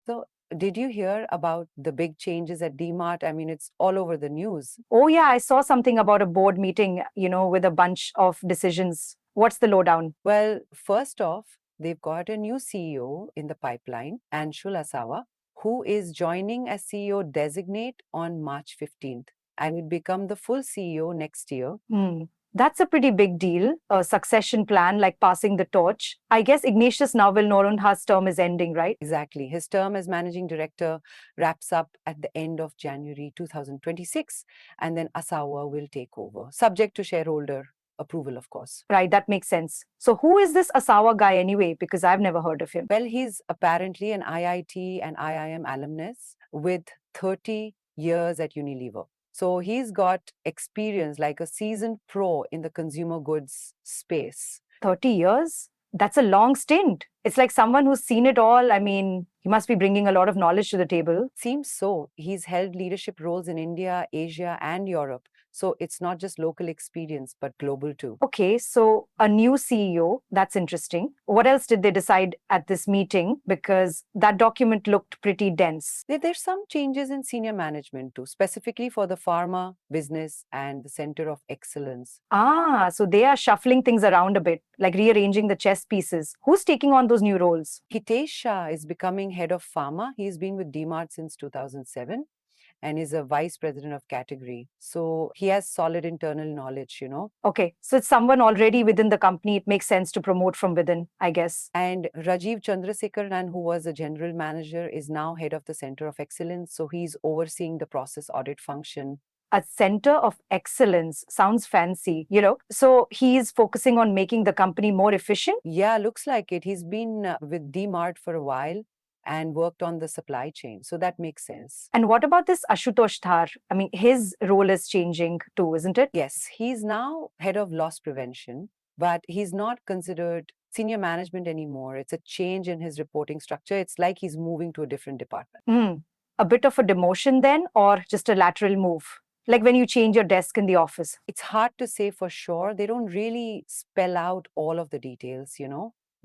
So, did you hear about the big changes at DMart? I mean, it's all over the news. Oh, yeah, I saw something about a board meeting, with a bunch of decisions. What's the lowdown? Well, first off, they've got a new CEO in the pipeline, Anshul Asawa, who is joining as CEO designate on March 15th and will become the full CEO next year. Hmm. That's a pretty big deal. A succession plan, like passing the torch. I guess Ignatius now will know his term is ending, right? Exactly. His term as managing director wraps up at the end of January 2026, and then Asawa will take over, subject to shareholder approval, of course. Right, that makes sense. So, who is this Asawa guy anyway? Because I've never heard of him. Well, he's apparently an IIT and IIM alumnus with 30 years at Unilever. So he's got experience like a seasoned pro in the consumer goods space. 30 years? That's a long stint. It's like someone who's seen it all. I mean, he must be bringing a lot of knowledge to the table. Seems so. He's held leadership roles in India, Asia, and Europe. So it's not just local experience, but global too. Okay, so a new CEO, that's interesting. What else did they decide at this meeting? Because that document looked pretty dense. There's some changes in senior management too, specifically for the pharma, business, and the center of excellence. Ah, so they are shuffling things around a bit, like rearranging the chess pieces. Who's taking on those new roles? Hitesh Shah is becoming head of pharma. He's been with DMart since 2007 and is a vice president of category. So he has solid internal knowledge. Okay, so it's someone already within the company. It makes sense to promote from within, I guess. And Rajiv Chandrasekaran, who was a general manager, is now head of the Center of Excellence. So he's overseeing the process audit function. A center of excellence sounds fancy. So he's focusing on making the company more efficient. Yeah, looks like it. He's been with DMart for a while and worked on the supply chain. So that makes sense. And what about this Ashutosh Thar? I mean, his role is changing too, isn't it? Yes, he's now head of loss prevention, but he's not considered senior management anymore. It's a change in his reporting structure. It's like he's moving to a different department. Hmm. A bit of a demotion then, or just a lateral move? Like when you change your desk in the office. It's hard to say for sure. They don't really spell out all of the details,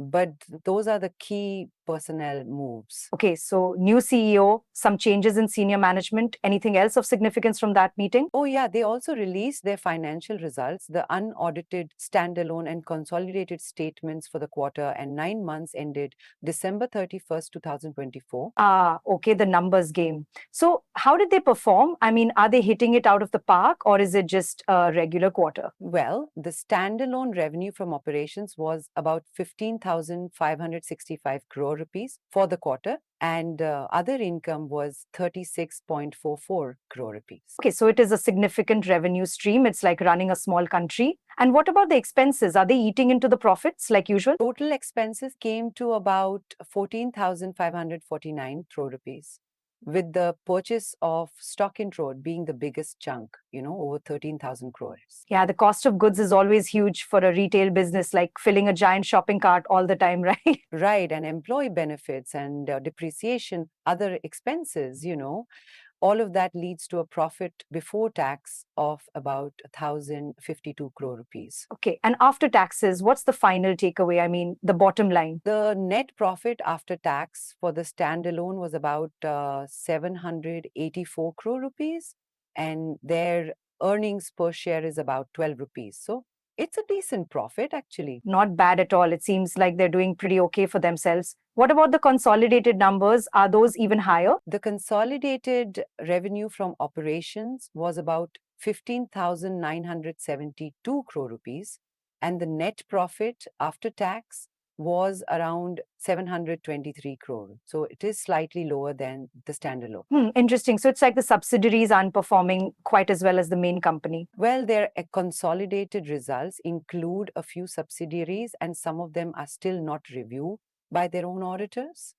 but those are the key personnel moves. Okay, so new CEO, some changes in senior management. Anything else of significance from that meeting? Oh, yeah, they also released their financial results, the unaudited standalone and consolidated statements for the quarter and 9 months ended December 31st, 2024. Ah, okay, the numbers game. So, how did they perform? I mean, are they hitting it out of the park or is it just a regular quarter? Well, the standalone revenue from operations was about 15,565 crore rupees for the quarter, and other income was 36.44 crore rupees. Okay, so it is a significant revenue stream. It's like running a small country. And what about the expenses? Are they eating into the profits like usual? Total expenses came to about 14,549 crore rupees, with the purchase of stock in trade being the biggest chunk, over 13,000 crores. Yeah, the cost of goods is always huge for a retail business, like filling a giant shopping cart all the time, right? Right, and employee benefits and depreciation, other expenses, all of that leads to a profit before tax of about 1,052 crore rupees. Okay, and after taxes, what's the final takeaway? I mean, the bottom line. The net profit after tax for the standalone was about 784 crore rupees, and their earnings per share is about 12 rupees. So it's a decent profit, actually. Not bad at all. It seems like they're doing pretty okay for themselves. What about the consolidated numbers? Are those even higher? The consolidated revenue from operations was about 15,972 crore rupees, and the net profit after tax was around 723 crore. So it is slightly lower than the standalone. Interesting. So it's like the subsidiaries aren't performing quite as well as the main company. Well, their consolidated results include a few subsidiaries, and some of them are still not reviewed by their own auditors,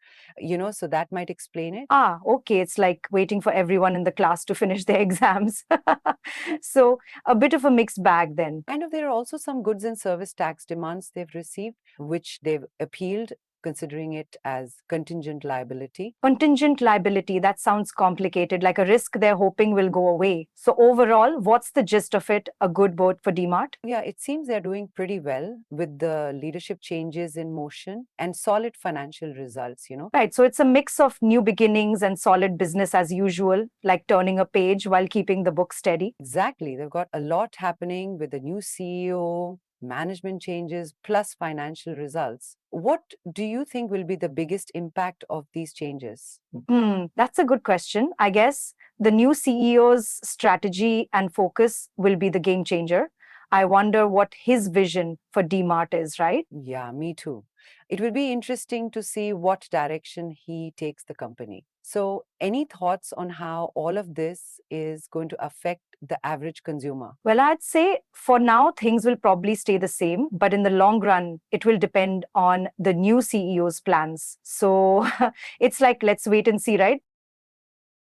so that might explain it. Ah, okay. It's like waiting for everyone in the class to finish their exams. So a bit of a mixed bag then. There are also some goods and service tax demands they've received, which they've appealed considering it as contingent liability. Contingent liability, that sounds complicated, like a risk they're hoping will go away. So, overall, what's the gist of it? A good boat for DMart? Yeah, it seems they're doing pretty well with the leadership changes in motion and solid financial results. Right. So, it's a mix of new beginnings and solid business as usual, like turning a page while keeping the book steady. Exactly. They've got a lot happening with the new CEO, management changes, plus financial results. What do you think will be the biggest impact of these changes? That's a good question. I guess the new CEO's strategy and focus will be the game changer. I wonder what his vision for DMart is, right? Yeah, me too. It will be interesting to see what direction he takes the company. So, any thoughts on how all of this is going to affect the average consumer? Well, I'd say for now, things will probably stay the same, but in the long run, it will depend on the new CEO's plans. So it's like, let's wait and see, right?